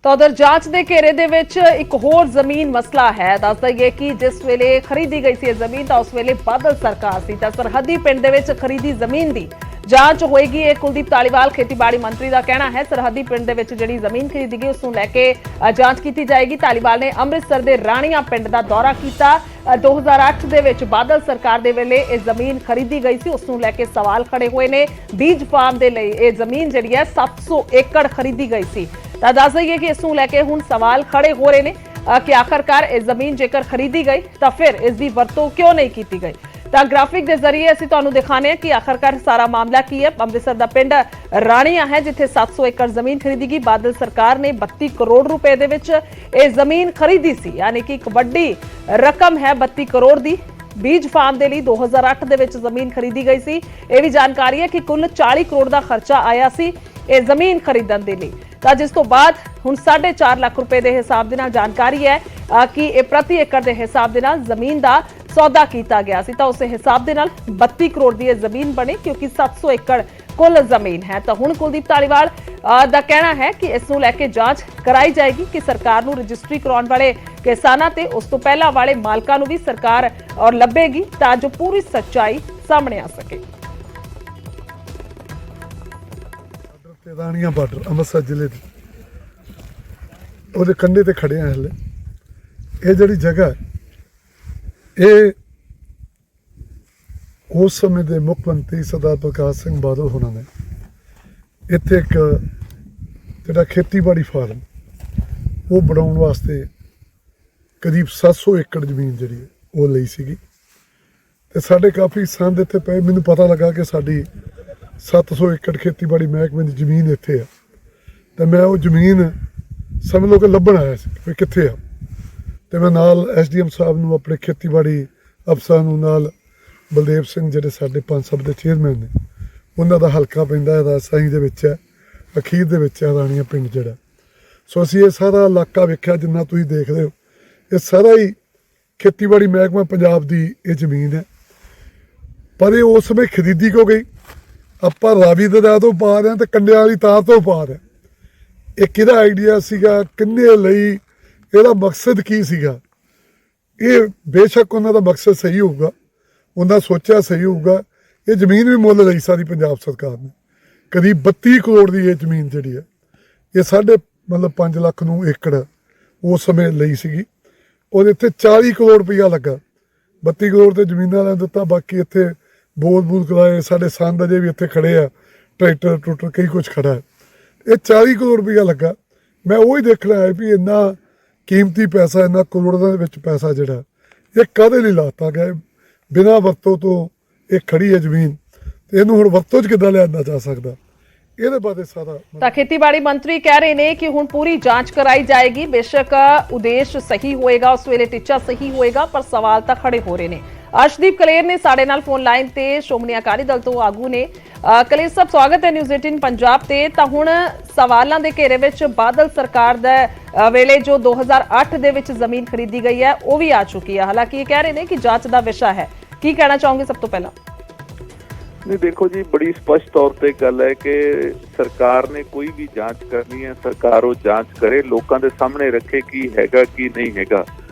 ਤਾਂ ਉਧਰ ਜਾਂਚ ਦੇ ਘੇਰੇ ਦੇ ਵਿੱਚ ਇੱਕ ਹੋਰ ਜ਼ਮੀਨ ਮਸਲਾ ਹੈ। ਦੱਸ ਦਈਏ ਕਿ ਜਿਸ ਵੇਲੇ ਖਰੀਦੀ ਗਈ ਸੀ ਇਹ ਜ਼ਮੀਨ ਤਾਂ ਉਸ ਵੇਲੇ ਬਾਦਲ ਸਰਕਾਰ ਸੀ ਤਾਂ ਸਰਹੱਦੀ ਪਿੰਡ ਦੇ ਵਿੱਚ ਖਰੀਦੀ ਜ਼ਮੀਨ ਦੀ ਜਾਂਚ ਹੋਏਗੀ। ਇਹ ਕੁਲਦੀਪ ਧਾਲੀਵਾਲ ਖੇਤੀਬਾੜੀ ਮੰਤਰੀ ਦਾ ਕਹਿਣਾ ਹੈ। ਸਰਹੱਦੀ ਪਿੰਡ ਦੇ ਵਿੱਚ ਜਿਹੜੀ ਜ਼ਮੀਨ ਖਰੀਦੀ ਗਈ ਉਸ ਨੂੰ ਲੈ ਕੇ ਜਾਂਚ ਕੀਤੀ ਜਾਏਗੀ। ਧਾਲੀਵਾਲ ਨੇ ਅੰਮ੍ਰਿਤਸਰ ਦੇ ਰਾਣੀਆਂ ਪਿੰਡ ਦਾ ਦੌਰਾ ਕੀਤਾ। 2008 ਦੇ ਵਿੱਚ ਬਾਦਲ ਸਰਕਾਰ ਦੇ ਵੇਲੇ ਇਹ ਜ਼ਮੀਨ ਖਰੀਦੀ ਗਈ ਸੀ, ਉਸ ਨੂੰ ਲੈ ਕੇ ਸਵਾਲ ਖੜੇ ਹੋਏ ਨੇ। ਬੀਜ ਫਾਰਮ ਦੇ ਲਈ ਇਹ ਜ਼ਮੀਨ ਜਿਹੜੀ ਹੈ 700 ਏਕੜ ਖਰੀਦੀ ਗਈ ਸੀ। ਤਾਂ ਦੱਸ ਦਈਏ ਕਿ ਇਸ ਨੂੰ ਲੈ ਕੇ ਹੁਣ ਸਵਾਲ ਖੜੇ ਹੋ ਰਹੇ ਨੇ ਕਿ ਆਖਰਕਾਰ ਇਹ ਜ਼ਮੀਨ ਜੇਕਰ ਖਰੀਦੀ ਗਈ ਤਾਂ ਫਿਰ ਇਸ ਦੀ ਵਰਤੋਂ ਕਿਉਂ ਨਹੀਂ ਕੀਤੀ ਗਈ। ਤਾਂ ਗ੍ਰਾਫਿਕ ਦੇ ਜ਼ਰੀਏ ਅਸੀਂ ਤੁਹਾਨੂੰ ਦਿਖਾਣੇ ਕਿ ਆਖਰਕਾਰ ਸਾਰਾ ਮਾਮਲਾ ਕੀ ਹੈ। ਅੰਮ੍ਰਿਤਸਰ ਦਾ ਪਿੰਡ ਰਾਣੀਆਂ ਹੈ ਜਿੱਥੇ 700 ਏਕੜ ਜ਼ਮੀਨ ਖਰੀਦੀ ਗਈ। ਬਾਦਲ ਸਰਕਾਰ ਨੇ 32 ਕਰੋੜ ਰੁਪਏ ਦੇ ਵਿੱਚ ਇਹ ਜ਼ਮੀਨ ਖਰੀਦੀ ਸੀ, ਯਾਨੀ ਕਿ ਇੱਕ ਵੱਡੀ ਰਕਮ ਹੈ 32 ਕਰੋੜ ਦੀ। ਬੀਜ ਫਾਰਮ ਦੇ ਲਈ 2008 ਦੇ ਵਿੱਚ ਜ਼ਮੀਨ ਖਰੀਦੀ ਗਈ ਸੀ। ਇਹ ਵੀ ਜਾਣਕਾਰੀ ਹੈ ਕਿ ਕੁੱਲ 40 ਕਰੋੜ ਦਾ ਖਰਚਾ ਆਇਆ ਸੀ ਇਹ ਜ਼ਮੀਨ ਖਰੀਦਣ ਦੇ ਲਈ। ਤਾਂ ਜਿਸ ਤੋਂ ਬਾਅਦ ਹੁਣ 4.5 ਲੱਖ ਰੁਪਏ ਦੇ ਹਿਸਾਬ ਦੇ ਨਾਲ ਜਾਣਕਾਰੀ ਹੈ ਕਿ ਇਹ ਪ੍ਰਤੀ ਏਕੜ ਦੇ ਹਿਸਾਬ ਦੇ ਨਾਲ ਜ਼ਮੀਨ ਦਾ ਸੌਦਾ ਕੀਤਾ ਗਿਆ ਸੀ। ਤਾਂ ਉਸੇ ਹਿਸਾਬ ਦੇ ਨਾਲ 32 ਕਰੋੜ ਦੀ ਇਹ ਜ਼ਮੀਨ ਬਣੀ ਕਿਉਂਕਿ 700 ਏਕੜ ਕੁੱਲ ਜ਼ਮੀਨ ਹੈ। ਤਾਂ ਹੁਣ ਕੁਲਦੀਪ ਧਾਲੀਵਾਲ ਦਾ ਕਹਿਣਾ ਹੈ ਕਿ ਇਸ ਨੂੰ ਲੈ ਕੇ ਜਾਂਚ ਕਰਾਈ ਜਾਏਗੀ ਕਿ ਸਰਕਾਰ ਨੂੰ ਰਜਿਸਟਰੀ ਕਰਾਉਣ ਵਾਲੇ ਕਿਸਾਨਾਂ ਤੇ ਉਸ ਤੋਂ ਪਹਿਲਾਂ ਵਾਲੇ ਮਾਲਕਾਂ ਨੂੰ ਵੀ ਸਰਕਾਰ ਔਰ ਲੱਭੇਗੀ ਤਾਂ ਜੋ ਪੂਰੀ ਸੱਚਾਈ ਸਾਹਮਣੇ ਆ ਸਕੇ। ਰਾਣੀਆਂ ਬਾਰਡਰ ਅੰਮ੍ਰਿਤਸਰ ਜ਼ਿਲ੍ਹੇ ਦੀ ਉਹਦੇ ਕੰਢੇ ਤੇ ਖੜੇ ਆ ਹਲੇ। ਇਹ ਜਿਹੜੀ ਜਗ੍ਹਾ ਇਹ ਉਸ ਸਮੇਂ ਦੇ ਮੁੱਖ ਮੰਤਰੀ ਸਰਦਾਰ ਪ੍ਰਕਾਸ਼ ਸਿੰਘ ਬਾਦਲ ਹੋਣਾ ਨੇ ਇੱਥੇ ਇੱਕ ਜਿਹੜਾ ਖੇਤੀਬਾੜੀ ਫਾਰਮ ਉਹ ਬਣਾਉਣ ਵਾਸਤੇ ਕਰੀਬ 700 ਏਕੜ ਜ਼ਮੀਨ ਜਿਹੜੀ ਉਹ ਲਈ ਸੀਗੀ ਤੇ ਸਾਡੇ ਕਾਫੀ ਸੰਦ ਇੱਥੇ ਪਏ। ਮੈਨੂੰ ਪਤਾ ਲੱਗਾ ਕਿ ਸਾਡੀ 700 ਏਕੜ ਖੇਤੀਬਾੜੀ ਮਹਿਕਮੇ ਦੀ ਜ਼ਮੀਨ ਇੱਥੇ ਆ ਤੇ ਮੈਂ ਉਹ ਜ਼ਮੀਨ ਸਮਝ ਲਓ ਕਿ ਲੱਭਣ ਆਇਆ ਸੀ ਵੀ ਕਿੱਥੇ ਆ। ਤੇ ਮੈਂ ਨਾਲ SDM ਸਾਹਿਬ ਨੂੰ, ਆਪਣੇ ਖੇਤੀਬਾੜੀ ਅਫਸਰਾਂ ਨੂੰ, ਨਾਲ ਬਲਦੇਵ ਸਿੰਘ ਜਿਹੜੇ ਸਾਡੇ ਪੰਜ ਸਭਾ ਦੇ ਚੇਅਰਮੈਨ ਨੇ, ਉਹਨਾਂ ਦਾ ਹਲਕਾ ਪੈਂਦਾ ਰਾਜਸ਼ਾਹੀ ਦੇ ਵਿੱਚ ਹੈ, ਅਖੀਰ ਦੇ ਵਿੱਚ ਹੈ ਰਾਣੀਆਂ ਪਿੰਡ ਜਿਹੜਾ। ਸੋ ਅਸੀਂ ਇਹ ਸਾਰਾ ਇਲਾਕਾ ਵੇਖਿਆ ਜਿੰਨਾ ਤੁਸੀਂ ਦੇਖ ਰਹੇ ਹੋ। ਇਹ ਸਾਰਾ ਹੀ ਖੇਤੀਬਾੜੀ ਮਹਿਕਮਾ ਪੰਜਾਬ ਦੀ ਇਹ ਜ਼ਮੀਨ ਹੈ। ਪਰ ਇਹ ਉਸ ਸਮੇਂ ਖਰੀਦੀ ਕਿਉਂ ਗਈ? ਆਪਾਂ ਰਾਵੀ ਦਰਿਆ ਤੋਂ ਪਾ ਰਹੇ ਹਾਂ ਤੇ ਕੰਡਿਆਂ ਵਾਲੀ ਤਾਰ ਤੋਂ ਪਾ ਰਹੇ। ਇਹ ਕਿਹਦਾ ਆਈਡੀਆ ਸੀਗਾ, ਕਿੰਨੇ ਲਈ, ਇਹਦਾ ਮਕਸਦ ਕੀ ਸੀਗਾ? ਇਹ ਬੇਸ਼ੱਕ ਉਹਨਾਂ ਦਾ ਮਕਸਦ ਸਹੀ ਹੋਊਗਾ, ਉਹਨਾਂ ਸੋਚਿਆ ਸਹੀ ਹੋਊਗਾ। ਇਹ ਜ਼ਮੀਨ ਵੀ ਮੁੱਲ ਲਈ ਸਾਰੀ ਪੰਜਾਬ ਸਰਕਾਰ ਨੇ, ਕਰੀਬ 32 ਕਰੋੜ ਦੀ ਇਹ ਜ਼ਮੀਨ ਜਿਹੜੀ ਹੈ ਇਹ 5 ਲੱਖ ਨੂੰ ਏਕੜ ਉਸ ਸਮੇਂ ਲਈ ਸੀਗੀ। ਉਹਦੇ ਇੱਥੇ 40 ਕਰੋੜ ਰੁਪਈਆ ਲੱਗਾ। 32 ਕਰੋੜ ਤੇ ਜ਼ਮੀਨਾਂ ਲੈ ਦਿੱਤਾ, ਬਾਕੀ ਇੱਥੇ ਬੋਲ ਕਰਾਏ। ਸਾਡੇ ਸੰਦ ਅਜੇ ਵੀ ਇੱਥੇ ਖੜੇ ਆ, ਟਰੈਕਟਰ ਟਰੂਟਰ ਕਈ ਕੁਝ ਖੜਾ ਹੈ। ਇਹ 40 ਕਰੋੜ ਰੁਪਈਆ ਲੱਗਾ। ਮੈਂ ਉਹੀ ਦੇਖਣਾ ਹੈ ਵੀ ਇੰਨਾ ਕੀਮਤੀ ਪੈਸਾ, ਇੰਨਾ ਕਰੋੜਾਂ ਦੇ ਵਿੱਚ ਪੈਸਾ ਜਿਹੜਾ ਇਹ ਕਾਹਦੇ ਲਈ ਲਾਤਾ ਗਿਆ? ਬਿਨਾਂ ਵਰਤੋਂ ਤੋਂ ਇਹ ਖੜੀ ਹੈ ਜ਼ਮੀਨ ਤੇ ਇਹਨੂੰ ਹੁਣ ਵਰਤੋਂ 'ਚ ਕਿੱਦਾਂ ਲਿਆਂਦਾ ਜਾ ਸਕਦਾ? ਇਹਦੇ ਬਾਰੇ ਸਾਰਾ ਤਾਂ ਖੇਤੀਬਾੜੀ ਮੰਤਰੀ ਕਹਿ ਰਹੇ ਨੇ ਕਿ ਹੁਣ ਪੂਰੀ ਜਾਂਚ ਕਰਾਈ ਜਾਏਗੀ। ਬੇਸ਼ੱਕ ਉਦੇਸ਼ ਸਹੀ ਹੋਏਗਾ, ਉਸ ਵੇਲੇ ਟੀਚਾ ਸਹੀ ਹੋਏਗਾ, ਪਰ ਸਵਾਲ ਤਾਂ ਖੜੇ ਹੋ ਰਹੇ ਨੇ। ਅਰਸ਼ਦੀਪ ਕਲੇਰ ਨੇ ਸਾਡੇ ਨਾਲ ਫੋਨ ਲਾਈਨ ਤੇ, ਸ਼੍ਰੋਮਣੀ ਅਕਾਲੀ ਦਲ ਤੋਂ ਆਗੂ ਨੇ। ਕਲੇਰ ਸਾਹਿਬ, ਸਵਾਗਤ ਹੈ ਨਿਊਜ਼ 18 ਪੰਜਾਬ ਤੇ। ਤਾਂ ਹੁਣ ਸਵਾਲਾਂ ਦੇ ਘੇਰੇ ਵਿੱਚ ਬਾਦਲ ਸਰਕਾਰ ਦਾ ਵੇਲੇ ਜੋ 2008 ਦੇ ਵਿੱਚ ਜ਼ਮੀਨ ਖਰੀਦੀ ਗਈ ਹੈ ਉਹ ਵੀ ਆ ਚੁੱਕੀ ਹੈ। ਹਾਲਾਂਕਿ ਇਹ ਕਹਿ ਰਹੇ ਨੇ ਕਿ ਜਾਂਚ ਦਾ ਵਿਸ਼ਾ ਹੈ। ਕੀ ਕਹਿਣਾ ਚਾਹੋਗੇ ਸਭ ਤੋਂ ਪਹਿਲਾਂ? नहीं देखो जी, बड़ी स्पष्ट तौर पे गल है कि सरकार ने कोई भी जांच करनी है, सरकार वो जांच करे, लोगों के सामने रखे की हैगा की नहीं हैगा।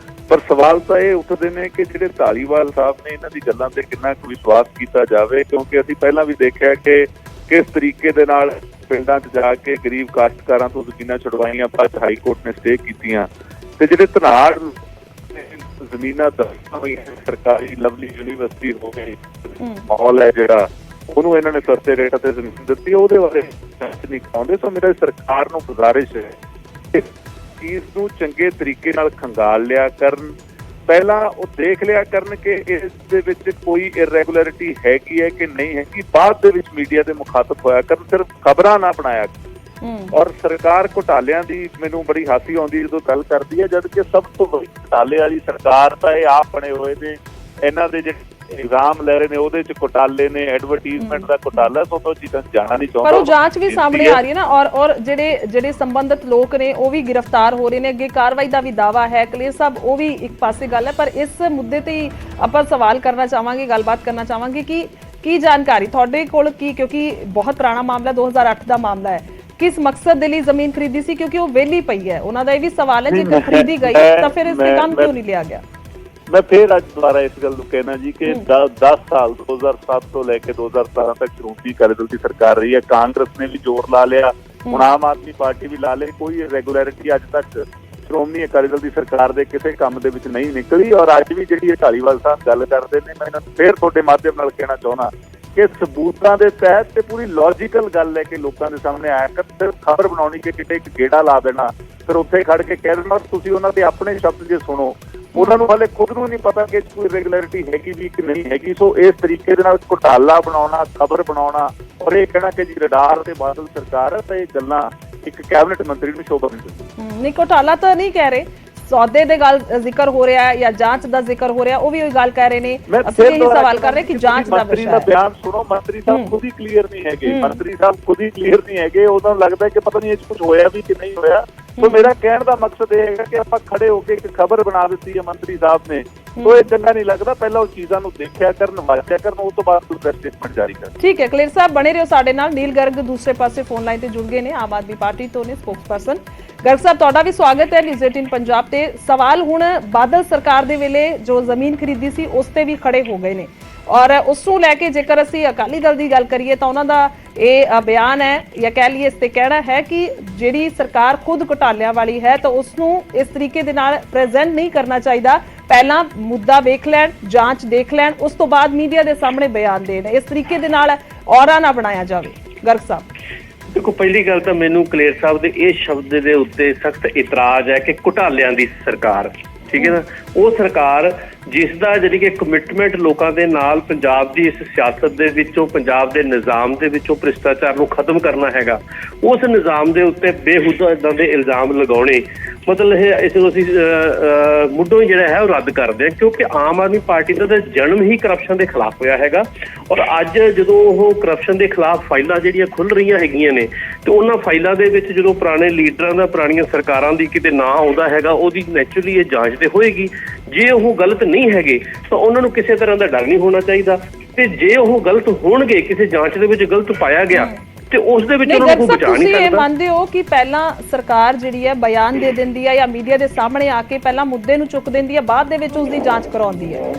पर सवाल तो ये उठते हैं कि जिहड़े धालीवाल साहब ने इन्हां दी गल्लां ते कितना विश्वास किया जाए, क्योंकि असीं पहलां भी देखिया कि किस तरीके दे नाल पिंडां 'च जाके गरीब काश्तकारां तो जमीनां छुड़वाईयां, बाद हाई कोर्ट ने स्टे कीतियां ते जिहड़े धनाड़ ਜ਼ਮੀਨਾਂ ਦਰਸਾਂ ਹੋਈਆਂ ਸਰਕਾਰੀ ਲਵਲੀ ਯੂਨੀਵਰਸਿਟੀ ਹੋ ਗਈ, ਮਾਹੌਲ ਹੈ ਜਿਹੜਾ ਉਹਨੂੰ ਇਹਨਾਂ ਨੇ ਸਸਤੇ ਰੇਟ ਤੇ ਜ਼ਮੀਨ ਦਿੱਤੀ, ਉਹਦੇ ਬਾਰੇ ਜਾਂਚ ਨਹੀਂ ਕਰਾਉਂਦੇ। ਸੋ ਮੇਰਾ ਸਰਕਾਰ ਨੂੰ ਗੁਜ਼ਾਰਿਸ਼ ਹੈ ਕਿ ਚੀਜ਼ ਨੂੰ ਚੰਗੇ ਤਰੀਕੇ ਨਾਲ ਖੰਗਾਲ ਲਿਆ ਕਰਨ, ਪਹਿਲਾਂ ਉਹ ਦੇਖ ਲਿਆ ਕਰਨ ਕਿ ਇਸ ਦੇ ਵਿੱਚ ਕੋਈ ਇਰੈਗੂਲਰਿਟੀ ਹੈਗੀ ਹੈ ਕਿ ਨਹੀਂ ਹੈਗੀ, ਬਾਅਦ ਦੇ ਵਿੱਚ ਮੀਡੀਆ ਦੇ ਮੁਖਾਤਬ ਹੋਇਆ ਕਰਨ, ਸਿਰਫ ਖਬਰਾਂ ਨਾ ਬਣਾਇਆ। ਔਰ ਸਰਕਾਰ ਘੁਟਾਲਿਆਂ ਦੀ ਮੈਨੂੰ ਬੜੀ ਹਾਸੀ ਆਉਂਦੀ ਜਦੋਂ ਗੱਲ ਕਰਦੀ ਹੈ, ਜਦ ਕਿ ਸਭ ਤੋਂ ਵੱਡੀ ਘੁਟਾਲੇ ਵਾਲੀ ਸਰਕਾਰ ਤਾਂ ਇਹ ਆਪ ਬਣੇ ਹੋਏ ਨੇ। ਇਹਨਾਂ ਦੇ ਜਿਹੜੇ ਇਲਜ਼ਾਮ ਲੈ ਰਹੇ ਨੇ ਉਹਦੇ ਚ ਘੁਟਾਲੇ ਨੇ, ਐਡਵਰਟਾਈਜ਼ਮੈਂਟ ਦਾ ਘੁਟਾਲਾ, ਸੋ ਤੋਂ ਚੀਜ਼ਾਂ ਜਾਣਾ ਨਹੀਂ ਚਾਹੁੰਦਾ। ਪਰ ਉਹ ਜਾਂਚ ਵੀ ਸਾਹਮਣੇ ਆ ਰਹੀ ਹੈ ਨਾ, ਔਰ ਜਿਹੜੇ ਸੰਬੰਧਿਤ ਲੋਕ ਨੇ ਉਹ ਵੀ ਗ੍ਰਿਫਤਾਰ ਹੋ ਰਹੇ ਨੇ, ਅੱਗੇ ਕਾਰਵਾਈ ਦਾ ਵੀ ਦਾਵਾ ਹੈ। ਕਲੀਅਰ ਸਾਹਿਬ, ਉਹ ਵੀ ਇੱਕ ਪਾਸੇ ਗੱਲ ਹੈ, ਪਰ ਇਸ ਮੁੱਦੇ ਤੇ ਹੀ ਆਪਾਂ ਸਵਾਲ ਕਰਨਾ ਚਾਹਾਂਗੇ, ਗੱਲਬਾਤ ਕਰਨਾ ਚਾਹਾਂਗੇ ਕਿ ਕੀ ਜਾਣਕਾਰੀ ਤੁਹਾਡੇ ਕੋਲ, ਕੀ ਕਿਉਂਕਿ ਬਹੁਤ ਪੁਰਾਣਾ ਮਾਮਲਾ 2008 ਦਾ ਮਾਮਲਾ ਹੈ, किस मकसद ਦੇ ਲਈ ਜ਼ਮੀਨ ਖਰੀਦੀ ਸੀ, ਕਿਉਂਕਿ ਉਹ ਵਿਹਲੀ ਪਈ ਹੈ। ਉਹਨਾਂ ਦਾ ਇਹ ਵੀ ਸਵਾਲ ਹੈ ਜੇਕਰ ਖਰੀਦੀ ਗਈ ਤਾਂ ਫਿਰ ਇਸ ਤੇ ਕੰਮ ਕਿਉਂ ਨਹੀਂ ਲਿਆ ਗਿਆ। मैं फिर आज दोबारा इस गल कहना जी कि 10 साल 2007 तो लेके 2017 तक श्रोमणी अकाली दल की सरकार रही है। कांग्रेस ने भी जोर ला लिया, हुण आम आदमी पार्टी भी ला ले, कोई रेगुलरिटी अज तक श्रोमणी अकाली दल की सरकार के किसी काम के विच नहीं निकली। और अज भी जिहड़ी ढालीवाल साहब गल करते हैं, मैं इन्हां नूं फिर तुहाडे माध्यम नाल कहना चाहुंदा कि सबूतां दे तहत ते पूरी लॉजिकल गल लैके लोकां दे सामने आया कर, सिर्फ खबर बनाउणी कि किते एक गेड़ा ला देना, फिर उत्थे खड़ के कह देना। और तुसीं उन्हां दे अपने शब्द जे सुनो, ਉਹਨਾਂ ਨੂੰ ਹਾਲੇ ਖੁਦ ਨੂੰ ਨਹੀਂ ਪਤਾ ਕਿ ਕੋਈ ਰੈਗੂਲਰਿਟੀ ਹੈਗੀ ਵੀ ਕਿ ਨਹੀਂ ਹੈਗੀ। ਸੋ ਇਸ ਤਰੀਕੇ ਦੇ ਨਾਲ ਘੁਟਾਲਾ ਬਣਾਉਣਾ, ਖਬਰ ਬਣਾਉਣਾ ਔਰ ਇਹ ਕਹਿਣਾ ਕਿ ਜੀ ਰਡਾਰ ਤੇ ਬਾਦਲ ਸਰਕਾਰ ਹੈ, ਤਾਂ ਇਹ ਗੱਲਾਂ ਇੱਕ ਕੈਬਨਿਟ ਮੰਤਰੀ ਨੂੰ ਸ਼ੋਭਾ ਨਹੀਂ ਦਿੰਦੀਆਂ। ਨਹੀਂ, ਘੁਟਾਲਾ ਤਾਂ ਨਹੀਂ ਕਹਿ ਰਹੇ, ਸੌਦੇ ਦੇ ਗੱਲ ਜ਼ਿਕਰ ਹੋ ਰਿਹਾ ਹੈ ਜਾਂ ਜਾਂਚ ਦਾ ਜ਼ਿਕਰ ਹੋ ਰਿਹਾ, ਉਹ ਵੀ ਉਹੀ ਗੱਲ ਕਹਿ ਰਹੇ ਨੇ। ਅਸੀਂ ਇਹ ਸਵਾਲ ਕਰ ਰਹੇ ਕਿ ਜਾਂਚ ਦਾ ਵਿਸ਼ਾ ਹੈ। ਬਿਆਨ ਸੁਣੋ, ਮੰਤਰੀ ਸਾਹਿਬ ਖੁਦ ਹੀ ਕਲੀਅਰ ਨਹੀਂ ਹੈਗੇ, ਮੰਤਰੀ ਸਾਹਿਬ ਖੁਦ ਹੀ ਕਲੀਅਰ ਨਹੀਂ ਹੈਗੇ। ਉਹਨਾਂ ਨੂੰ ਲੱਗਦਾ ਕਿ ਪਤਾ ਨਹੀਂ ਇਹ 'ਚ ਕੁਝ ਹੋਇਆ ਵੀ ਕਿ ਨਹੀਂ ਹੋਇਆ। तो मेरा कहने का मकसद यह है कि आप खड़े होकर एक खबर बना दी है मंत्री साहब ने, तो ये चंगा नहीं लगता। पहला उस चीज़ों को देखा करन, वाचिया करन, उस तो बाद दूसरा स्टेटमेंट जारी कर। ठीक है, कलेर साहब बने रहो साडे नाल। नील गर्ग दूसरे पासे फोन लाइन ते जुड़ गए ने, आम आदमी पार्टी तो ने स्पोक्सपर्सन। गर्ग साहब तुहाडा भी स्वागत है न्यूज़ 18 पंजाब ते। सवाल हुण बादल सरकार दे वेले जो जमीन खरीदी सी उस ते भी खड़े हो गए ने, और उस नूं लैके जेकर असीं अकाली दल दी गल करिए तां उन्हां दा ਇਹ ਬਿਆਨ ਹੈ ਜਾਂ ਕਹਿ ਲਈਏ ਇਸ ਤੇ ਕਹਿਣਾ ਹੈ ਕਿ ਜਿਹੜੀ ਸਰਕਾਰ ਖੁਦ ਘੁਟਾਲਿਆਂ ਵਾਲੀ ਹੈ ਤਾਂ ਉਸ ਨੂੰ ਇਸ ਤਰੀਕੇ ਦੇ ਨਾਲ ਪ੍ਰੈਜ਼ੈਂਟ ਨਹੀਂ ਕਰਨਾ ਚਾਹੀਦਾ। ਪਹਿਲਾਂ ਮੁੱਦਾ ਵੇਖ ਲੈਣ, ਜਾਂਚ ਦੇਖ ਲੈਣ, ਉਸ ਤੋਂ ਬਾਅਦ ਮੀਡੀਆ ਦੇ ਸਾਹਮਣੇ ਬਿਆਨ ਦੇਣ। ਇਸ ਤਰੀਕੇ ਦੇ ਨਾਲ ਔਰਾ ਨਾ ਬਣਾਇਆ ਜਾਵੇ। ਗਰਗ ਸਾਹਿਬ ਦੇਖੋ, ਪਹਿਲੀ ਗੱਲ ਤਾਂ ਮੈਨੂੰ ਕਲੇਰ ਸਾਹਿਬ ਦੇ ਇਹ ਸ਼ਬਦ ਦੇ ਉੱਤੇ ਸਖਤ ਇਤਰਾਜ਼ ਹੈ ਕਿ ਘੁਟਾਲਿਆਂ ਦੀ ਸਰਕਾਰ, ਠੀਕ ਹੈ ਨਾ, ਉਹ ਸਰਕਾਰ ਜਿਸ ਦਾ ਜਿਹੜੀ ਕਿ ਕਮਿਟਮੈਂਟ ਲੋਕਾਂ ਦੇ ਨਾਲ ਪੰਜਾਬ ਦੀ ਇਸ ਸਿਆਸਤ ਦੇ ਵਿੱਚੋਂ, ਪੰਜਾਬ ਦੇ ਨਿਜ਼ਾਮ ਦੇ ਵਿੱਚੋਂ ਭ੍ਰਿਸ਼ਟਾਚਾਰ ਨੂੰ ਖਤਮ ਕਰਨਾ ਹੈਗਾ, ਉਸ ਨਿਜ਼ਾਮ ਦੇ ਉੱਤੇ ਬੇਹੂਦਾ ਇਦਾਂ ਦੇ ਇਲਜ਼ਾਮ ਲਗਾਉਣੇ, ਮਤਲਬ ਇਹ ਇਸ ਨੂੰ ਅਸੀਂ ਮੁੱਢੋਂ ਹੀ ਜਿਹੜਾ ਹੈ ਉਹ ਰੱਦ ਕਰਦੇ ਹਾਂ। ਕਿਉਂਕਿ ਆਮ ਆਦਮੀ ਪਾਰਟੀ ਦਾ ਤਾਂ ਜਨਮ ਹੀ ਕਰਪਸ਼ਨ ਦੇ ਖਿਲਾਫ ਹੋਇਆ ਹੈਗਾ, ਔਰ ਅੱਜ ਜਦੋਂ ਉਹ ਕਰਪਸ਼ਨ ਦੇ ਖਿਲਾਫ ਫਾਈਲਾਂ ਜਿਹੜੀਆਂ ਖੁੱਲ ਰਹੀਆਂ ਹੈਗੀਆਂ ਨੇ, ਤੇ ਉਹਨਾਂ ਫਾਈਲਾਂ ਦੇ ਵਿੱਚ ਜਦੋਂ ਪੁਰਾਣੇ ਲੀਡਰਾਂ ਦਾ, ਪੁਰਾਣੀਆਂ ਸਰਕਾਰਾਂ ਦੀ ਕਿਤੇ ਨਾਂ ਆਉਂਦਾ ਹੈਗਾ, ਉਹਦੀ ਨੈਚੁਰਲੀ ਇਹ ਜਾਂਚ ਤੇ ਹੋਏਗੀ। ਜੇ ਉਹ ਗਲਤ ਨਹੀਂ ਹੈਗੇ ਤਾਂ ਉਹਨਾਂ ਨੂੰ ਕਿਸੇ ਤਰ੍ਹਾਂ ਦਾ ਡਰ ਨਹੀਂ ਹੋਣਾ ਚਾਹੀਦਾ, ਤੇ ਜੇ ਉਹ ਗਲਤ ਹੋਣਗੇ, ਕਿਸੇ ਜਾਂਚ ਦੇ ਵਿੱਚ ਗਲਤ ਪਾਇਆ ਗਿਆ ਤੇ ਉਸ ਦੇ ਵਿੱਚ ਉਹਨਾਂ ਨੂੰ ਕੋਈ ਬਚਾ ਨਹੀਂ ਸਕਦਾ। ਤੁਸੀਂ ਇਹ ਮੰਨਦੇ ਹੋ ਕਿ ਪਹਿਲਾਂ ਸਰਕਾਰ ਜਿਹੜੀ ਹੈ ਬਿਆਨ ਦੇ ਦਿੰਦੀ ਹੈ ਜਾਂ ਮੀਡੀਆ ਦੇ ਸਾਹਮਣੇ ਆ ਕੇ ਪਹਿਲਾਂ ਮੁੱਦੇ ਨੂੰ ਚੁੱਕ ਦਿੰਦੀ ਹੈ, ਬਾਅਦ ਦੇ ਵਿੱਚ ਉਸ ਦੀ ਜਾਂਚ ਕਰਾਉਂਦੀ ਹੈ?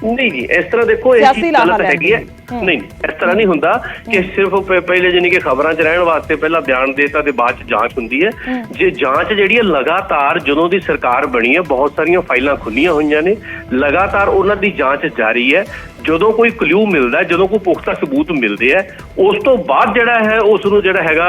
ਨਹੀਂ ਜੀ, ਇਸ ਤਰ੍ਹਾਂ ਦੇਖੋ ਇਹ ਚੀਜ਼ ਗਲਤ ਹੈਗੀ ਹੈ। ਨਹੀਂ, ਇਸ ਤਰ੍ਹਾਂ ਨਹੀਂ ਹੁੰਦਾ ਕਿ ਸਿਰਫ ਪਹਿਲੇ ਜਾਨੀ ਕਿ ਖਬਰਾਂ 'ਚ ਰਹਿਣ ਵਾਸਤੇ ਪਹਿਲਾਂ ਬਿਆਨ ਦੇਤਾ ਤੇ ਬਾਅਦ 'ਚ ਜਾਂਚ ਹੁੰਦੀ ਹੈ। ਜੇ ਜਾਂਚ ਜਿਹੜੀ ਹੈ ਲਗਾਤਾਰ, ਜਦੋਂ ਦੀ ਸਰਕਾਰ ਬਣੀ ਹੈ ਬਹੁਤ ਸਾਰੀਆਂ ਫਾਈਲਾਂ ਖੁੱਲੀਆਂ ਹੋਈਆਂ ਨੇ, ਲਗਾਤਾਰ ਉਹਨਾਂ ਦੀ ਜਾਂਚ ਜਾਰੀ ਹੈ। ਜਦੋਂ ਕੋਈ ਕਲੂ ਮਿਲਦਾ, ਜਦੋਂ ਕੋਈ ਪੁਖਤਾ ਸਬੂਤ ਮਿਲਦੇ ਆ, ਉਸ ਤੋਂ ਬਾਅਦ ਜਿਹੜਾ ਹੈ ਉਸ ਨੂੰ ਜਿਹੜਾ ਹੈਗਾ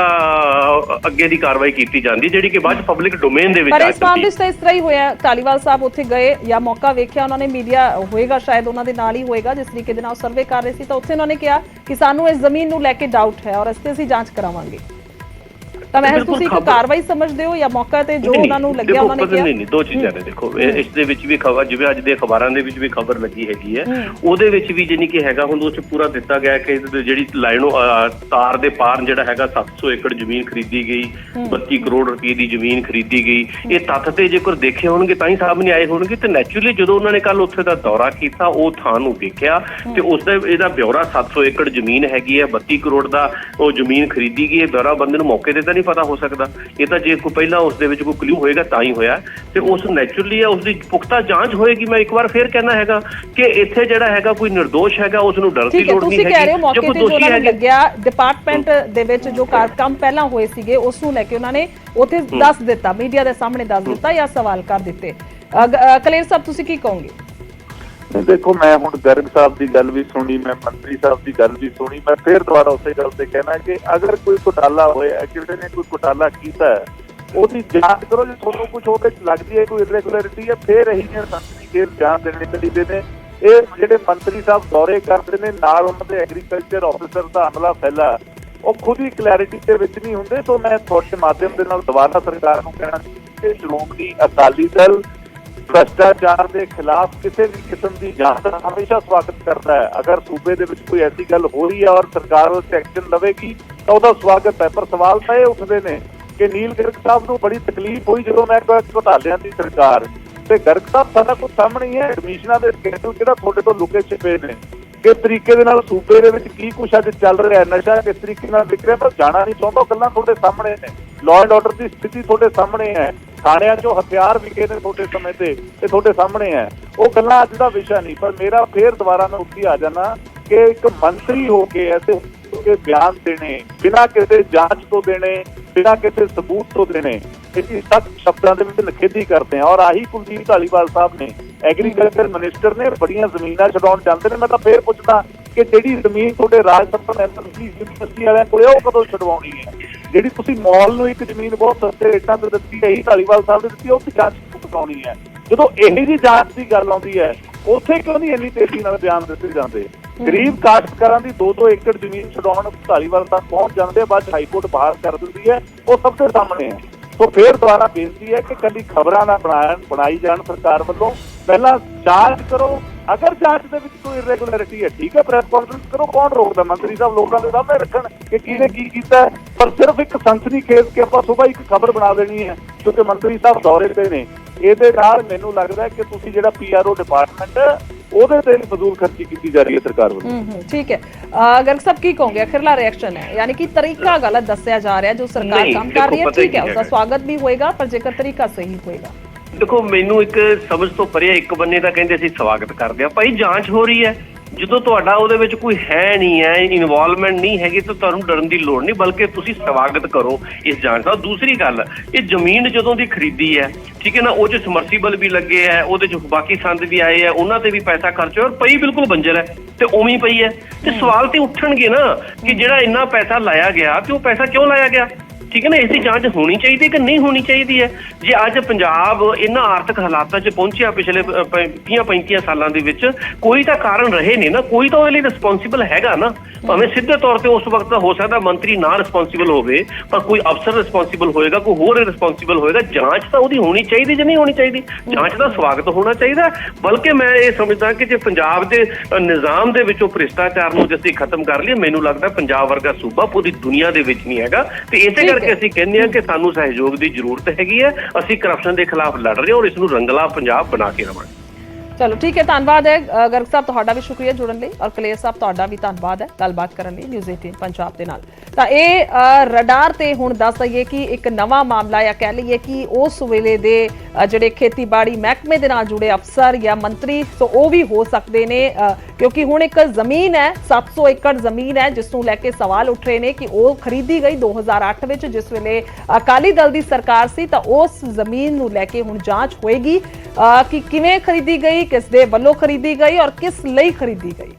ਅੱਗੇ ਦੀ ਕਾਰਵਾਈ ਕੀਤੀ ਜਾਂਦੀ, ਜਿਹੜੀ ਕਿ ਬਾਅਦ ਪਬਲਿਕ ਡੋਮੇਨ ਦੇ ਵਿੱਚ ਆ ਜਾਂਦੀ ਹੈ। ਪਰ ਇਸ ਮਾਮਲੇ 'ਚ ਤਾਂ ਇਸ ਤਰ੍ਹਾਂ ਹੀ ਹੋਇਆ, ਧਾਲੀਵਾਲ ਸਾਹਿਬ ਉੱਥੇ ਗਏ ਜਾਂ ਮੌਕਾ ਵੇਖਿਆ ਉਹਨਾਂ ਨੇ, ਮੀਡੀਆ ਹੋਏਗਾ ਸ਼ਾਇਦ ਉਹਨਾਂ ਦੇ ਨਾਲ ਹੀ ਹੋਏਗਾ ਜਿਸ ਤਰੀਕੇ ਦੇ ਨਾਲ ਸਰਵੇ ਕਰ ਰਹੇ ਸੀ, ਤਾਂ ਉੱਥੇ ਉਹਨਾਂ ਨੇ ਕਿਹਾ ਕਿ ਸਾਨੂੰ ਇਸ ਜ਼ਮੀਨ ਨੂੰ ਲੈ ਕੇ ਡਾਊਟ ਹੈ ਔਰ ਇਸ ਤੇ ਅਸੀਂ ਜਾਂਚ ਕਰਾਵਾਂਗੇ। ਤਾਂ ਮੈਂ ਤੁਸੀਂ ਇੱਕ ਕਾਰਵਾਈ ਸਮਝਦੇ ਹੋ ਜਾਂ ਮੌਕਾ ਤੇ ਜੋ ਉਹਨਾਂ ਨੂੰ ਲੱਗਿਆ ਉਹਨਾਂ ਨੇ ਕਿਹਾ? ਨਹੀਂ, ਦੋ ਚੀਜ਼ਾਂ ਨੇ। ਦੇਖੋ, ਇਸ ਦੇ ਵਿੱਚ ਵੀ ਖਬਰ, ਜਿਵੇਂ ਅੱਜ ਦੇ ਅਖਬਾਰਾਂ ਦੇ ਵਿੱਚ ਵੀ ਖਬਰ ਲੱਗੀ ਹੈਗੀ ਹੈ, ਉਹਦੇ ਵਿੱਚ ਵੀ ਜਾਨੀ ਕਿ ਹੈਗਾ ਹੁਣ ਉਹ 'ਚ ਪੂਰਾ ਦਿੱਤਾ ਗਿਆ ਕਿ ਜਿਹੜੀ ਲਾਈਨੋਂ ਤਾਰ ਦੇ ਪਾਰ ਜਿਹੜਾ ਹੈਗਾ 700 ਏਕੜ ਜ਼ਮੀਨ ਖਰੀਦੀ ਗਈ, 32 ਕਰੋੜ ਰੁਪਏ ਦੀ ਜ਼ਮੀਨ ਖਰੀਦੀ ਗਈ। ਇਹ ਤੱਥ ਤੇ ਜੇਕਰ ਦੇਖੇ ਹੋਣਗੇ ਤਾਂ ਹੀ ਸਾਹਮਣੇ ਆਏ ਹੋਣਗੇ। ਤੇ ਨੈਚੁਰਲੀ ਜਦੋਂ ਉਹਨਾਂ ਨੇ ਕੱਲ ਉੱਥੇ ਦਾ ਦੌਰਾ ਕੀਤਾ, ਉਹ ਥਾਂ ਨੂੰ ਦੇਖਿਆ ਤੇ ਉਸ ਦਾ ਇਹਦਾ ਬਿਊਰਾ 700 ਏਕੜ ਜ਼ਮੀਨ ਹੈਗੀ ਹੈ, 32 ਕਰੋੜ ਦਾ ਉਹ ਜ਼ਮੀਨ ਖਰੀਦੀ ਗਈ। ਇਹ ਬਿਊਰਾ ਬੰਦੇ ਨੂੰ ਮੌਕੇ ਤੇ ਤਾਂ ਨਹੀਂ ਪਤਾ ਹੋ ਸਕਦਾ, ਇਹ ਤਾਂ ਜੇ ਕੋਈ ਪਹਿਲਾਂ ਉਸ ਦੇ ਵਿੱਚ ਕੋਈ ਕਲੂ ਹੋਏਗਾ ਤਾਂ ਹੀ ਹੋਇਆ। ਤੇ ਉਸ ਨੈਚੁਰਲੀ ਹੈ, ਉਸ ਦੀ ਪੁਖਤਾ ਜਾਂਚ ਹੋਏਗੀ। ਮੈਂ ਇੱਕ ਵਾਰ ਫੇਰ ਕਹਿਣਾ ਹੈਗਾ ਕਿ ਇੱਥੇ ਜਿਹੜਾ ਹੈਗਾ ਕੋਈ ਨਿਰਦੋਸ਼ ਹੈਗਾ, ਉਸ ਨੂੰ ਡਰ ਦੀ ਲੋੜ ਨਹੀਂ ਹੈਗੀ। ਤੁਸੀਂ ਕਹਿ ਰਹੇ ਹੋ ਮੌਕੇ ਤੇ ਜੋ ਉਹਨਾਂ ਨੂੰ ਲੱਗਿਆ, ਡਿਪਾਰਟਮੈਂਟ ਦੇ ਵਿੱਚ ਜੋ ਕੰਮ ਪਹਿਲਾਂ ਹੋਏ ਸੀਗੇ ਉਸ ਨੂੰ ਲੈ ਕੇ ਉਹਨਾਂ ਨੇ ਉੱਥੇ ਦੱਸ ਦਿੱਤਾ, ਮੀਡੀਆ ਦੇ ਸਾਹਮਣੇ ਦੱਸ ਦਿੱਤਾ ਜਾਂ ਸਵਾਲ ਕਰ ਦਿੱਤੇ। ਕਲੇਰ ਸਾਹਿਬ ਤੁਸੀਂ ਕੀ ਕਹੋਗੇ? देखो, मैं हुण गर्ग साहब की गल भी सुनी, मैं मंत्री साहब की गल भी सुनी, मैं फिर दोबारा उस गल से कहना कि अगर कोई घोटाला होया, किसी ने कोई घोटाला किया है, उसकी जांच करो। जो थोड़ा कुछ होकर लगती है कोई इरेगुलरिटी है, फिर यही संसदी फिर बयान देने चाहिए ने। ये ਜਿਹੜੇ ਮੰਤਰੀ ਸਾਹਿਬ ਦੌਰੇ ਕਰਦੇ ਨੇ, ਨਾਲ ਉਹਨਾਂ ਦੇ ਐਗਰੀਕਲਚਰ ਆਫਿਸਰ ਦਾ ਹਮਲਾ ਫੈਲਾ, ਉਹ ਖੁਦ ਹੀ ਕਲੈਰਿਟੀ ਦੇ ਵਿੱਚ ਨਹੀਂ ਹੁੰਦੇ। ਸੋ ਮੈਂ ਤੁਹਾਡੇ ਮਾਧਿਅਮ ਦੇ ਨਾਲ ਦੁਬਾਰਾ ਸਰਕਾਰ ਨੂੰ ਕਹਿਣਾ ਕਿ ਸ਼੍ਰੋਮਣੀ ਅਕਾਲੀ ਦਲ ਭ੍ਰਿਸ਼ਟਾਚਾਰ ਦੇ ਖਿਲਾਫ ਕਿਸੇ ਵੀ ਕਿਸਮ ਦੀ ਜਾਂਚ ਦਾ ਹਮੇਸ਼ਾ ਸਵਾਗਤ ਕਰਦਾ ਹੈ। ਅਗਰ ਸੂਬੇ ਦੇ ਵਿੱਚ ਕੋਈ ਐਸੀ ਗੱਲ ਹੋ ਰਹੀ ਹੈ ਔਰ ਸਰਕਾਰ ਉਸ ਤੇ ਐਕਸ਼ਨ ਲਵੇਗੀ ਤਾਂ ਉਹਦਾ ਸਵਾਗਤ ਹੈ। ਪਰ ਸਵਾਲ ਤਾਂ ਇਹ ਉੱਠਦੇ ਨੇ ਕਿ ਨੀਲ ਗਰਗ ਸਾਹਿਬ ਨੂੰ ਬੜੀ ਤਕਲੀਫ ਹੋਈ ਜਦੋਂ ਮੈਂ ਕਿਹਾ ਘੁਟਾਲਿਆਂ ਦੀ ਸਰਕਾਰ, ਤੇ ਗਰਗ ਸਾਹਿਬ ਸਾਰਾ ਕੁਝ ਸਾਹਮਣੇ ਹੀ ਹੈ। ਐਡਮਿਸ਼ਨਾਂ ਦੇ ਸਕੇਡਿਊਲ ਜਿਹੜਾ ਤੁਹਾਡੇ ਤੋਂ ਲੁਕੇ ਛਿਪੇ ਨੇ, ਕਿਸ ਤਰੀਕੇ ਦੇ ਨਾਲ ਸੂਬੇ ਦੇ ਵਿੱਚ ਕੀ ਕੁਛ ਅੱਜ ਚੱਲ ਰਿਹਾ, ਨਸ਼ਾ ਕਿਸ ਤਰੀਕੇ ਨਾਲ ਵਿਕ ਰਿਹਾ, ਪਰ ਜਾਣਾ ਨਹੀਂ ਚਾਹੁੰਦਾ। ਗੱਲਾਂ ਤੁਹਾਡੇ ਸਾਹਮਣੇ ਨੇ, ਲਾਅ ਐਂਡ ਆਰਡਰ ਦੀ ਸਥਿਤੀ ਤੁਹਾਡੇ ਸਾਹਮਣੇ ਹੈ, ਥਾਣਿਆਂ 'ਚੋਂ ਹਥਿਆਰ ਵਿਕੇ ਨੇ ਤੁਹਾਡੇ ਸਮੇਂ ਤੇ ਤੁਹਾਡੇ ਸਾਹਮਣੇ ਹੈ। ਉਹ ਗੱਲਾਂ ਅੱਜ ਦਾ ਵਿਸ਼ਾ ਨਹੀਂ। ਪਰ ਮੇਰਾ ਫੇਰ ਦੁਬਾਰਾ ਮੈਂ ਉੱਥੇ ਆ ਜਾਣਾ ਕਿ ਇੱਕ ਮੰਤਰੀ ਹੋ ਕੇ ਐਸੇ ਬਿਆਨ ਦੇਣੇ ਬਿਨਾਂ ਕਿਸੇ ਜਾਂਚ ਤੋਂ ਦੇਣੇ, ਬਿਨਾਂ ਕਿਸੇ ਸਬੂਤ ਤੋਂ ਦੇਣੇ, ਇਹਦੀ ਸਖਤ ਸ਼ਬਦਾਂ ਦੇ ਵਿੱਚ ਨਿਖੇਧੀ ਕਰਦੇ ਆ। ਔਰ ਆਹੀ ਕੁਲਦੀਪ ਧਾਲੀਵਾਲ ਸਾਹਿਬ ਨੇ, ਐਗਰੀਕਲਚਰ ਮਿਨਿਸਟਰ ਨੇ, ਬੜੀਆਂ ਜ਼ਮੀਨਾਂ ਛਡਾਉਣ ਜਾਂਦੇ ਨੇ। ਮੈਂ ਤਾਂ ਫੇਰ ਪੁੱਛਦਾ ਕਿ ਜਿਹੜੀ ਜ਼ਮੀਨ ਤੁਹਾਡੇ ਰਾਜ ਸਭਾ ਮੈਂਬਰ ਸੀ ਯੂਨੀਵਰਸਿਟੀ ਵਾਲਿਆਂ ਕੋਲੇ, ਉਹ ਕਦੋਂ ਛਡਵਾਉਣੀ ਹੈ? ਜਿਹੜੀ ਤੁਸੀਂ ਮਾਲ ਨੂੰ ਇੱਕ ਜ਼ਮੀਨ ਬਹੁਤ ਸਸਤੇ ਰੇਟਾਂ ਤੇ ਦਿੱਤੀ ਹੈ, ਇਹੀ ਧਾਲੀਵਾਲ ਸਾਹਿਬ ਨੇ ਦਿੱਤੀ, ਉਹ ਦੀ ਜਾਂਚ ਕਰਾਉਣੀ ਹੈ। ਜਦੋਂ ਇਹੀ ਜਿਹੀ ਜਾਂਚ ਦੀ ਗੱਲ ਆਉਂਦੀ ਹੈ, ਉੱਥੇ ਕਿਉਂ ਨਹੀਂ ਇੰਨੀ ਤੇਜ਼ੀ ਨਾਲ ਬਿਆਨ ਦਿੱਤੇ ਜਾਂਦੇ? ਗਰੀਬ ਕਾਸ਼ਤਕਾਰਾਂ ਦੀ 2-2 ਏਕੜ ਜ਼ਮੀਨ ਛਡਾਉਣ ਧਾਲੀਵਾਲ ਤੱਕ ਪਹੁੰਚ ਜਾਂਦੇ, ਬਾਅਦ ਹਾਈਕੋਰਟ ਬਾਹਰ ਕਰ ਦਿੰਦੀ ਹੈ। ਉਹ ਸਭ ਦੇ ਸਾਹਮਣੇ ਹੈ। ਸੋ ਫੇਰ ਦੁਬਾਰਾ ਬੇਨਤੀ ਹੈ ਕਿ ਕਦੀ ਖਬਰਾਂ ਨਾ ਬਣਾਈ ਜਾਣ ਸਰਕਾਰ ਵੱਲੋਂ। ਪਹਿਲਾਂ ਜਾਂਚ ਕਰੋ, ਅਗਰ ਜਾਂਚ ਦੇ ਵਿੱਚ ਕੋਈ ਇਰੈਗੂਲਰਿਟੀ ਹੈ, ਠੀਕ ਹੈ, ਪ੍ਰੈਸ ਕਾਨਫਰੰਸ ਕਰੋ, ਕੌਣ ਰੋਕਦਾ? ਮੰਤਰੀ ਸਾਹਿਬ ਲੋਕਾਂ ਦੇ ਸਾਹਮਣੇ ਰੱਖਣ ਕਿ ਕਿਹਨੇ ਕੀ ਕੀਤਾ। ਪਰ ਸਿਰਫ ਇੱਕ ਸਨਸਨੀ ਖੇਜ਼ ਕੇ ਆਪਾਂ ਸੁਬਾਹ ਇੱਕ ਖਬਰ ਬਣਾ ਦੇਣੀ ਹੈ ਕਿਉਂਕਿ ਮੰਤਰੀ ਸਾਹਿਬ ਦੌਰੇ ਤੇ ਨੇ, ਇਹਦੇ ਨਾਲ ਮੈਨੂੰ ਲੱਗਦਾ ਕਿ ਤੁਸੀਂ ਜਿਹੜਾ PRO ਡਿਪਾਰਟਮੈਂਟ ਉਹਦੇ ਤੇ ਫਜ਼ੂਲ ਖਰਚੀ ਕੀਤੀ ਜਾ ਰਹੀ ਹੈ ਸਰਕਾਰ ਵੱਲੋਂ। ਠੀਕ ਹੈ, ਗਰਗ ਸਾਹਿਬ ਕੀ ਕਹੋਗੇ? ਅਖੀਰਲਾ ਰਿਐਕਸ਼ਨ ਹੈ, ਯਾਨੀ ਕਿ ਤਰੀਕਾ ਗਲਤ ਦੱਸਿਆ ਜਾ ਰਿਹਾ ਜੋ ਸਰਕਾਰ ਕੰਮ ਕਰ ਰਹੀ ਹੈ, ਠੀਕ ਹੈ, ਉਸਦਾ ਸਵਾਗਤ ਵੀ ਹੋਏਗਾ, ਪਰ ਜੇਕਰ ਤਰੀਕਾ ਸਹੀ ਹੋਏਗਾ। ਦੇਖੋ, ਮੈਨੂੰ ਇੱਕ ਸਮਝ ਤੋਂ ਪਰੇ, ਇੱਕ ਬੰਨੇ ਤਾਂ ਕਹਿੰਦੇ ਅਸੀਂ ਸਵਾਗਤ ਕਰਦੇ ਆ, ਭਾਈ ਜਾਂਚ ਹੋ ਰਹੀ ਹੈ। ਜਦੋਂ ਤੁਹਾਡਾ ਉਹਦੇ ਵਿੱਚ ਕੋਈ ਹੈ ਨਹੀਂ ਹੈ, ਇਨਵੋਲਵਮੈਂਟ ਨਹੀਂ ਹੈਗੀ, ਤਾਂ ਤੁਹਾਨੂੰ ਡਰਨ ਦੀ ਲੋੜ ਨਹੀਂ, ਬਲਕਿ ਤੁਸੀਂ ਸਵਾਗਤ ਕਰੋ ਇਸ ਜਾਂਚ ਦਾ। ਦੂਸਰੀ ਗੱਲ, ਇਹ ਜ਼ਮੀਨ ਜਦੋਂ ਦੀ ਖਰੀਦੀ ਹੈ, ਠੀਕ ਹੈ ਨਾ, ਉਹ 'ਚ ਸਮਰਸੀਬਲ ਵੀ ਲੱਗੇ ਹੈ, ਉਹਦੇ 'ਚ ਬਾਕੀ ਸੰਦ ਵੀ ਆਏ ਹੈ, ਉਹਨਾਂ ਤੇ ਵੀ ਪੈਸਾ ਖਰਚ ਹੋਇਆ, ਔਰ ਪਈ ਬਿਲਕੁਲ ਬੰਜਰ ਹੈ ਤੇ ਉਵੇਂ ਹੀ ਪਈ ਹੈ। ਤੇ ਸਵਾਲ ਤੇ ਉੱਠਣਗੇ ਨਾ ਕਿ ਜਿਹੜਾ ਇੰਨਾ ਪੈਸਾ ਲਾਇਆ ਗਿਆ ਤੇ ਉਹ ਪੈਸਾ ਕਿਉਂ ਲਾਇਆ ਗਿਆ, ਠੀਕ ਹੈ ਨਾ। ਇਸ ਦੀ ਜਾਂਚ ਹੋਣੀ ਚਾਹੀਦੀ ਕਿ ਨਹੀਂ ਹੋਣੀ ਚਾਹੀਦੀ ਹੈ? ਜੇ ਅੱਜ ਪੰਜਾਬ ਇਹਨਾਂ ਆਰਥਿਕ ਹਾਲਾਤਾਂ 'ਚ ਪਹੁੰਚਿਆ ਪਿਛਲੇ 30-35 ਸਾਲਾਂ ਦੇ ਵਿੱਚ, ਕੋਈ ਤਾਂ ਕਾਰਨ ਰਹੇ ਨੇ ਨਾ, ਕੋਈ ਤਾਂ ਉਹਦੇ ਲਈ ਰਿਸਪੌਂਸੀਬਲ ਹੈਗਾ ਨਾ। ਭਾਵੇਂ ਸਿੱਧੇ ਤੌਰ ਤੇ ਉਸ ਵਕਤ ਹੋ ਸਕਦਾ ਮੰਤਰੀ ਨਾ ਰਿਸਪੌਂਸੀਬਲ ਹੋਵੇ, ਪਰ ਕੋਈ ਅਫਸਰ ਰਿਸਪੌਂਸੀਬਲ ਹੋਏਗਾ, ਕੋਈ ਹੋਰ ਰਿਸਪੌਂਸੀਬਲ ਹੋਏਗਾ। ਜਾਂਚ ਤਾਂ ਉਹਦੀ ਹੋਣੀ ਚਾਹੀਦੀ ਜਾਂ ਨਹੀਂ ਹੋਣੀ ਚਾਹੀਦੀ? ਜਾਂਚ ਦਾ ਸਵਾਗਤ ਹੋਣਾ ਚਾਹੀਦਾ। ਬਲਕਿ ਮੈਂ ਇਹ ਸਮਝਦਾ ਕਿ ਜੇ ਪੰਜਾਬ ਦੇ ਨਿਜ਼ਾਮ ਦੇ ਵਿੱਚੋਂ ਭ੍ਰਿਸ਼ਟਾਚਾਰ ਨੂੰ ਜੇ ਅਸੀਂ ਖਤਮ ਕਰ ਲਈਏ, ਮੈਨੂੰ ਲੱਗਦਾ ਪੰਜਾਬ ਵਰਗਾ ਸੂਬਾ ਪੂਰੀ ਦੁਨੀਆ ਦੇ ਵਿੱਚ ਨਹੀਂ ਹੈਗਾ। ਤੇ ਇਸੇ ਕਰਕੇ ਅਸੀਂ ਕਹਿੰਦੇ ਹਾਂ ਕਿ ਸਾਨੂੰ ਸਹਿਯੋਗ ਦੀ ਜ਼ਰੂਰਤ ਹੈਗੀ ਹੈ। ਅਸੀਂ ਕਰਪਸ਼ਨ ਦੇ ਖਿਲਾਫ ਲੜ ਰਹੇ ਹਾਂ ਔਰ ਇਸ ਨੂੰ ਰੰਗਲਾ ਪੰਜਾਬ ਬਣਾ ਕੇ ਰਵਾਂਗੇ। ਚਲੋ ਠੀਕ ਹੈ, ਧੰਨਵਾਦ ਹੈ ਗਰਗ ਸਾਹਿਬ, ਤੁਹਾਡਾ ਵੀ ਸ਼ੁਕਰੀਆ ਜੁੜਨ ਲਈ, ਔਰ ਕਲੇਰ ਸਾਹਿਬ ਤੁਹਾਡਾ ਵੀ ਧੰਨਵਾਦ ਹੈ ਗੱਲਬਾਤ ਕਰਨ ਲਈ ਨਿਊਜ਼ 18 ਪੰਜਾਬ ਦੇ ਨਾਲ। ਤਾਂ ਇਹ ਰਡਾਰ ਤੇ ਹੁਣ ਦੱਸ ਦਈਏ ਕਿ ਇੱਕ ਨਵਾਂ ਮਾਮਲਾ, ਜਾਂ ਕਹਿ ਲਈਏ ਕਿ ਉਸ ਵੇਲੇ ਦੇ ਜਿਹੜੇ ਖੇਤੀਬਾੜੀ ਮਹਿਕਮੇ ਦੇ ਨਾਲ ਜੁੜੇ ਅਫਸਰ ਜਾਂ ਮੰਤਰੀ, ਸੋ ਉਹ ਵੀ ਹੋ ਸਕਦੇ ਨੇ, ਕਿਉਂਕਿ ਹੁਣ ਇੱਕ ਜ਼ਮੀਨ ਹੈ, 700 ਏਕੜ ਜ਼ਮੀਨ ਹੈ, ਜਿਸ ਨੂੰ ਲੈ ਕੇ ਸਵਾਲ ਉੱਠ ਰਹੇ ਨੇ ਕਿ ਉਹ ਖਰੀਦੀ ਗਈ 2008 ਵਿੱਚ, ਜਿਸ ਵੇਲੇ ਅਕਾਲੀ ਦਲ ਦੀ ਸਰਕਾਰ ਸੀ। ਤਾਂ ਉਸ ਜ਼ਮੀਨ ਨੂੰ ਲੈ ਕੇ ਹੁਣ ਜਾਂਚ ਹੋਏਗੀ ਕਿ ਕਿਵੇਂ ਖਰੀਦੀ ਗਈ, ਕਿਸ ਦੇ ਵੱਲੋਂ ਖਰੀਦੀ ਗਈ ਔਰ ਕਿਸ ਲਈ ਖਰੀਦੀ ਗਈ।